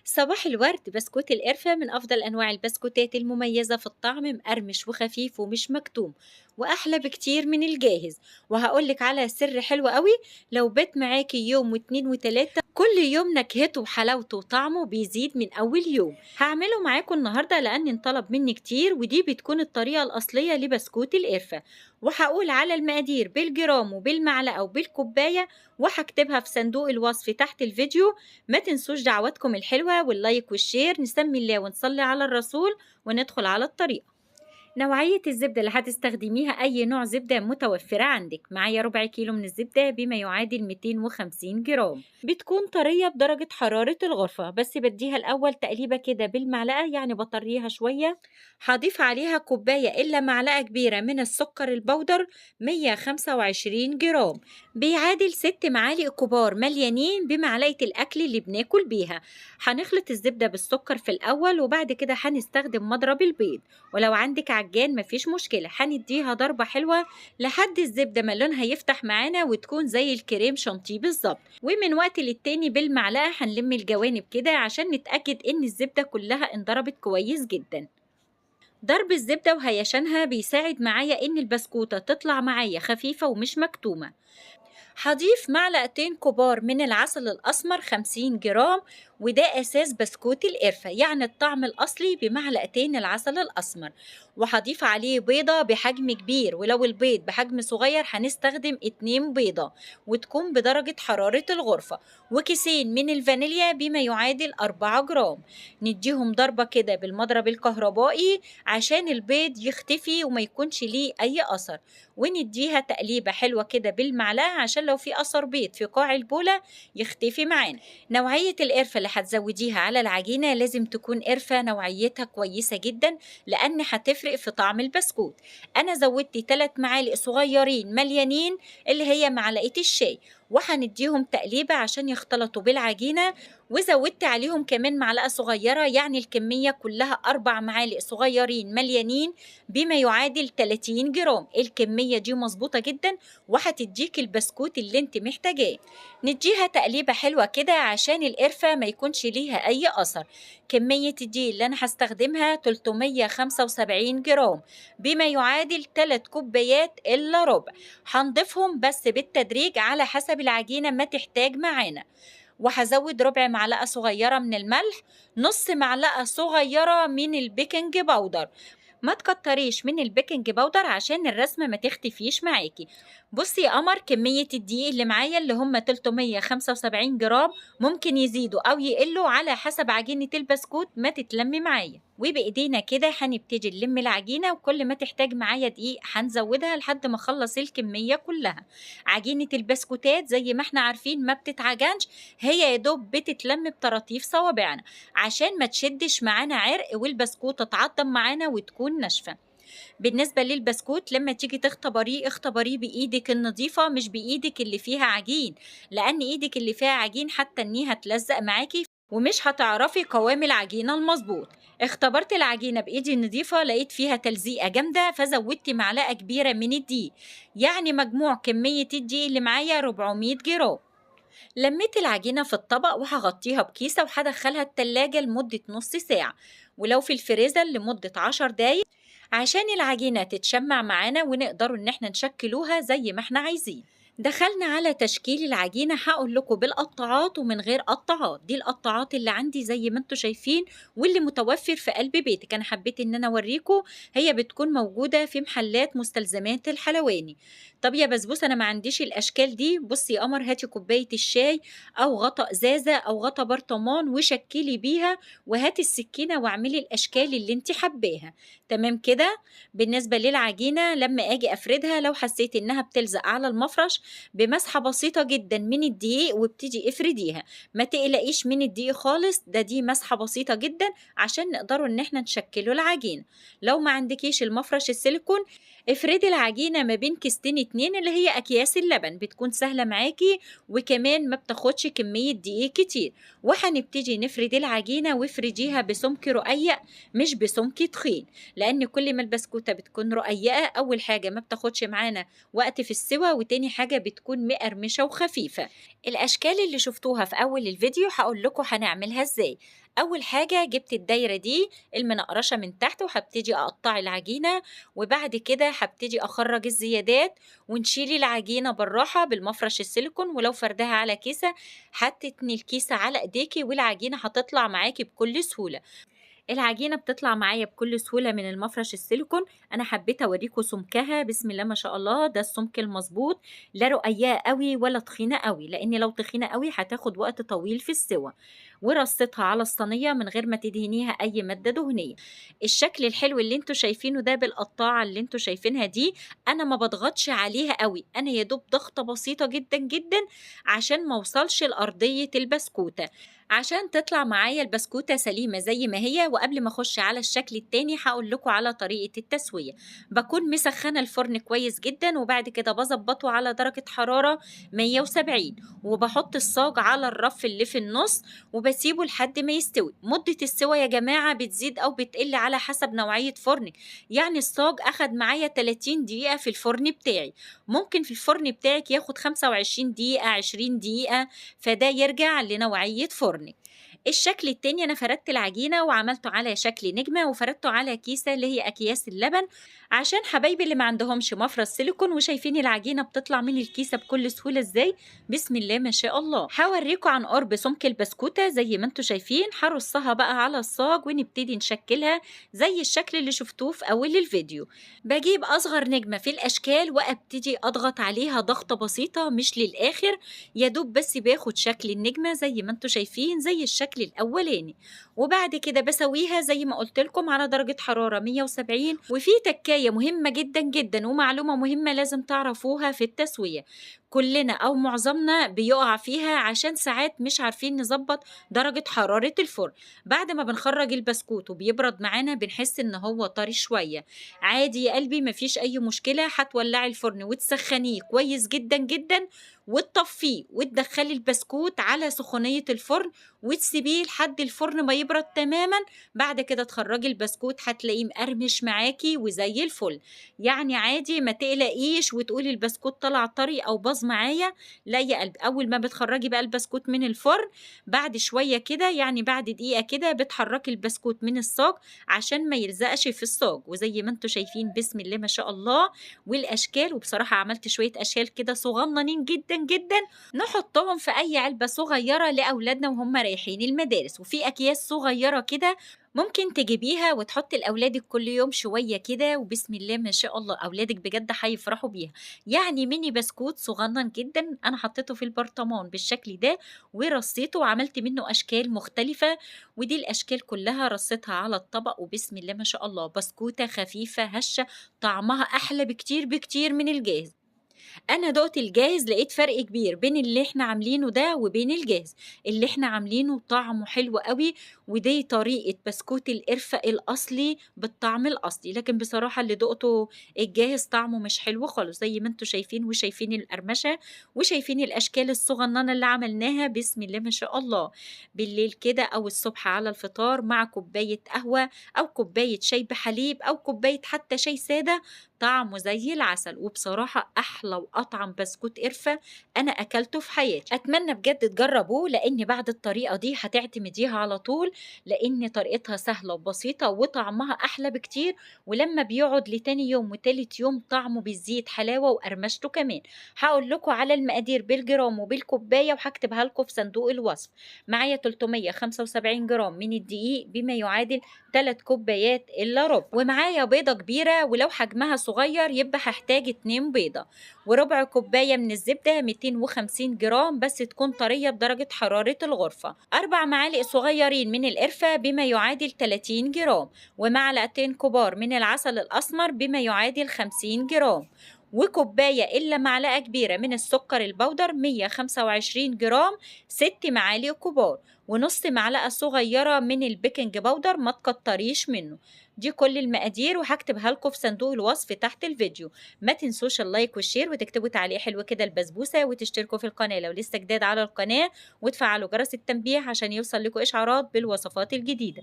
صباح الورد. بسكوت القرفة من أفضل أنواع البسكوتات المميزة في الطعم، مقرمش وخفيف ومش مكتوم وأحلى بكتير من الجاهز. وهقولك على سر حلو قوي، لو بات معاكي يوم واتنين وتلاتة كل يوم نكهته وحلاوته وطعمه بيزيد من أول يوم. هعمله معاكم النهاردة لأن انطلب مني كتير، ودي بتكون الطريقة الأصلية لبسكوت القرفة. وهقول على المقادير بالجرام وبالمعلقة وبالكوباية، وهكتبها في صندوق الوصف تحت الفيديو. ما تنسوش دعواتكم الحلوة واللايك والشير، نسمي الله ونصلي على الرسول وندخل على الطريقة. نوعية الزبدة اللي هتستخدميها أي نوع زبدة متوفرة عندك. معايا ربع كيلو من الزبدة بما يعادل 250 جرام، بتكون طرية بدرجة حرارة الغرفة، بس بديها الأول تقليبة كده بالمعلقة، يعني بطريها شوية. هضيف عليها كوباية إلا معلقة كبيرة من السكر البودر 125 جرام، بيعادل 6 معالق كبار مليانين بمعلقة الأكل اللي بناكل بيها. هنخلط الزبدة بالسكر في الأول، وبعد كده هنستخدم مضرب البيض، ولو عندك عجان مفيش مشكلة. هنديها ضربة حلوة لحد الزبدة ما لونها يفتح معانا وتكون زي الكريم شانتيه بالظبط. ومن وقت للتاني بالمعلقة هنلم الجوانب كده عشان نتأكد ان الزبدة كلها انضربت كويس جدا. ضرب الزبدة وهيشانها بيساعد معايا ان البسكوتة تطلع معايا خفيفة ومش مكتومة. هضيف معلقتين كبار من العسل الأسمر 50 جرام، وده أساس بسكوت القرفة، يعني الطعم الأصلي بمعلقتين العسل الأسمر. وهضيف عليه بيضة بحجم كبير، ولو البيض بحجم صغير هنستخدم 2 بيضة وتكون بدرجة حرارة الغرفة. وكيسين من الفانيليا بما يعادل 4 جرام. نديهم ضربة كده بالمضرب الكهربائي عشان البيض يختفي وما يكونش ليه أي أثر، ونديها تقليبة حلوة كده بالمعلقة عشان لو في أثر بيض في قاع البولة يختفي معانا. نوعية القرفة اللي هتزوديها على العجينة لازم تكون قرفة نوعيتها كويسة جدا، لأن هتفرق في طعم البسكوت. أنا زودت 3 معالق صغيرين مليانين اللي هي معلقة الشاي، وهنديهم تقليبة عشان يختلطوا بالعجينة. وزودت عليهم كمان معلقة صغيرة، يعني الكمية كلها 4 معالق صغيرين مليانين بما يعادل 30 جرام. الكمية دي مظبوطة جدا وهتديك البسكوت اللي انت محتاجاه. نديها تقليبة حلوة كده عشان القرفة ما يكونش ليها أي أثر. كمية دي اللي أنا هستخدمها 375 جرام بما يعادل 3 كوبايات إلا ربع. هنضيفهم بس بالتدريج على حسب العجينة ما تحتاج معانا. وهزود ربع معلقة صغيرة من الملح، نص معلقة صغيرة من البيكنج باودر. ما تكتريش من البيكنج باودر عشان الرسمة ما تختفيش معاكي. بصي يا قمر، كمية الدقيق اللي معايا اللي هم 375 جرام، ممكن يزيدوا أو يقلوا على حسب عجينة البسكوت ما تتلم معايا. وبإيدينا كده هنبتدي نلم العجينة، وكل ما تحتاج معايا دقيق هنزودها لحد ما اخلص الكمية كلها. عجينة البسكوتات زي ما احنا عارفين ما بتتعجنش، هي يا دوب بتتلم بطراطيف صوابعنا عشان ما تشدش معانا عرق والبسكوتة تعضم معانا وتكون ناشفة. بالنسبة للبسكوت لما تيجي تختبريه، اختبريه بإيدك النظيفة مش بإيدك اللي فيها عجين، لأن إيدك اللي فيها عجين حتى إنها هتلزق معاكي ومش هتعرفي قوام العجينة المظبوط. اختبرت العجينة بإيدي النظيفة لقيت فيها تلزيقة جامدة، فزودت معلقة كبيرة من الدقيق، يعني مجموع كمية الدقيق اللي معايا 400 جرام. لميت العجينة في الطبق وهغطيها بكيسة وهدخلها التلاجة لمدة نص ساعة، ولو في الفريزر لمدة 10 دقايق عشان العجينة تتشمع معانا ونقدروا ان احنا نشكلوها زي ما احنا عايزين. دخلنا على تشكيل العجينة، هقول لكم بالقطاعات ومن غير قطاعات. دي القطاعات اللي عندي زي ما انتوا شايفين واللي متوفر في قلب بيتك. انا حبيت ان انا اوريكم، هي بتكون موجودة في محلات مستلزمات الحلواني. طب يا بسبوسة انا ما عنديش الاشكال دي. بصي يا قمر، هاتي كوباية الشاي او غطا ازازة او غطا برطمان وشكلي بيها، وهاتي السكينة واعملي الاشكال اللي انت حباها. تمام كده. بالنسبة للعجينة لما اجي افردها، لو حسيت انها بتلزق على المفرش، بمسحة بسيطة جدا من الدقيق وابتدي افرديها. ما تقلقيش من الدقيق خالص، دي مسحة بسيطة جدا عشان نقدروا ان احنا نشكلوا العجينة. لو ما عندكيش المفرش السيليكون، افردي العجينة ما بين كيستين اتنين اللي هي اكياس اللبن، بتكون سهلة معاكي وكمان ما بتاخدش كمية دقيق كتير. وهنبتدي نفرد العجينة، وافرديها بسمك رقيق مش بسمك تخين، لان كل ما البسكوتة بتكون رقيقة اول حاجة ما بتاخدش معانا وقت في السوى، وتاني حاجة حاجة بتكون مقرمشة وخفيفة. الأشكال اللي شفتوها في أول الفيديو هقول لكم هنعملها إزاي. أول حاجة جبت الدايرة دي المنقرشة من تحت وهبتدي أقطع العجينة، وبعد كده هبتدي أخرج الزيادات ونشيل العجينة بالراحة بالمفرش السيليكون، ولو فردها على كيسة هتتني الكيسة على ايديكي والعجينة هتطلع معاكي بكل سهولة. العجينة بتطلع معايا بكل سهولة من المفرش السيليكون. أنا حبيت أوريكم سمكها، بسم الله ما شاء الله، ده السمك المظبوط، لا رقيقة قوي ولا تخينة قوي، لأن لو تخينة قوي هتاخد وقت طويل في السوى. ورصيتها على الصينية من غير ما تدهنيها أي مادة دهنية. الشكل الحلو اللي انتوا شايفينه ده بالقطاعة اللي انتوا شايفينها دي، أنا ما بضغطش عليها قوي، أنا يا دوب ضغطة بسيطة جدا جدا عشان ما اوصلش لأرضية البسكوتة، عشان تطلع معايا البسكوتة سليمة زي ما هي. وقبل ما اخش على الشكل التاني هقول لكم على طريقة التسوية. بكون مسخنة الفرن كويس جدا، وبعد كده بظبطه على درجة حرارة 170، وبحط الصاج على الرف اللي في النص وبسيبه لحد ما يستوي. مدة السوى يا جماعة بتزيد أو بتقل على حسب نوعية فرنك. يعني الصاج أخد معايا 30 دقيقة في الفرن بتاعي، ممكن في الفرن بتاعك ياخد 25 دقيقة 20 دقيقة، فده يرجع لنوعية فرنك. الشكل التاني أنا فردت العجينة وعملته على شكل نجمة وفردته على كيسة اللي هي أكياس اللبن، عشان حبايبي اللي ما عندهمش مفرش سيليكون. وشايفين العجينة بتطلع من الكيسة بكل سهولة ازاي، بسم الله ما شاء الله. هوريكم عن قرب سمك البسكوتة زي ما انتوا شايفين. هرصها بقى على الصاج ونبتدي نشكلها زي الشكل اللي شفتوه في أول الفيديو. بجيب أصغر نجمة في الأشكال وأبتدي أضغط عليها ضغطة بسيطة مش للآخر، يا دوب بس باخد شكل النجمة زي ما انتوا شايفين زي الشكل الأولاني. وبعد كده بسويها زي ما قلت لكم على درجة حرارة 170. وفي تكاية مهمة جدا جدا ومعلومة مهمة لازم تعرفوها في التسوية، كلنا أو معظمنا بيقع فيها عشان ساعات مش عارفين نظبط درجة حرارة الفرن. بعد ما بنخرج البسكوت وبيبرد معانا بنحس إن هو طري شوية. عادي يا قلبي، مفيش أي مشكلة، هتولعي الفرن وتسخنيه كويس جدا جدا وتطفيه وتدخلي البسكوت على سخونية الفرن وتسيبيه لحد الفرن ما يبرد تماما. بعد كده تخرجي البسكوت هتلاقيه مقرمش معاكي وزي الفل. يعني عادي ما تقلقيش وتقولي البسكوت طلع طري او باظ معايا، لا يا قلبي. اول ما بتخرجي بقى البسكوت من الفرن بعد شوية كده، يعني بعد دقيقة كده، بتحركي البسكوت من الصاج عشان ما يلزقش في الصاج. وزي ما انتوا شايفين بسم الله ما شاء الله. والاشكال، وبصراحة عملت شوية اشكال كده صغننين جدا جدا نحطهم في أي علبة صغيرة لأولادنا وهم رايحين المدارس. وفي أكياس صغيرة كده ممكن تجيبيها وتحطي لأولادك كل يوم شوية كده، وبسم الله ما شاء الله أولادك بجد هيفرحوا بيها. يعني ميني بسكوت صغنن جدا أنا حطيته في البرطمان بالشكل ده ورصيته وعملت منه أشكال مختلفة. ودي الأشكال كلها رصيتها على الطبق، وبسم الله ما شاء الله بسكوتة خفيفة هشة طعمها أحلى بكتير بكتير من الجاهز. أنا دُقت الجاهز لقيت فرق كبير بين اللي إحنا عاملينه ده وبين الجاهز. اللي إحنا عاملينه طعمه حلو أوي، ودي طريقة بسكوت القرفة الأصلي بالطعم الأصلي. لكن بصراحة اللي دُقته الجاهز طعمه مش حلو خالص، زي ما أنتم شايفين وشايفين القرمشة وشايفين الأشكال الصغننة اللي عملناها بسم الله ما شاء الله. بالليل كده أو الصبح على الفطار مع كوباية قهوة أو كوباية شاي بحليب أو كوباية حتى شاي سادة، طعمه زي العسل. وبصراحة أحلى وأطعم بسكوت قرفة أنا أكلته في حياتي. أتمنى بجد تجربوه، لأن بعد الطريقة دي هتعتمديها على طول، لأن طريقتها سهلة وبسيطة وطعمها أحلى بكتير. ولما بيقعد لتاني يوم وتالت يوم طعمه بيزيد حلاوة وقرمشته كمان. هقول لكم على المقادير بالجرام وبالكوباية وهكتبها لكم في صندوق الوصف. معايا 375 جرام من الدقيق بما يعادل 3 كوبايات إلا ربع، ومعايا بيضة كبيرة ولو حجمها صغير يبقى هحتاج 2 بيضة، وربع كوباية من الزبدة 250 جرام بس تكون طرية بدرجة حرارة الغرفة، 4 معالق صغيرين من القرفة بما يعادل 30 جرام، ومعلقتين كبار من العسل الأسمر بما يعادل 50 جرام، وكوباية إلا معلقة كبيرة من السكر البودر 125 جرام 6 معالق كبار، ونص معلقة صغيرة من البيكنج باودر ما تكتريش منه. دي كل المقادير وهكتبها لكم في صندوق الوصف تحت الفيديو. ما تنسوش اللايك والشير وتكتبوا تعليق حلو كده البسبوسة، وتشتركوا في القناة لو لسه جداد على القناة، وتفعلوا جرس التنبيه عشان يوصل لكم إشعارات بالوصفات الجديدة.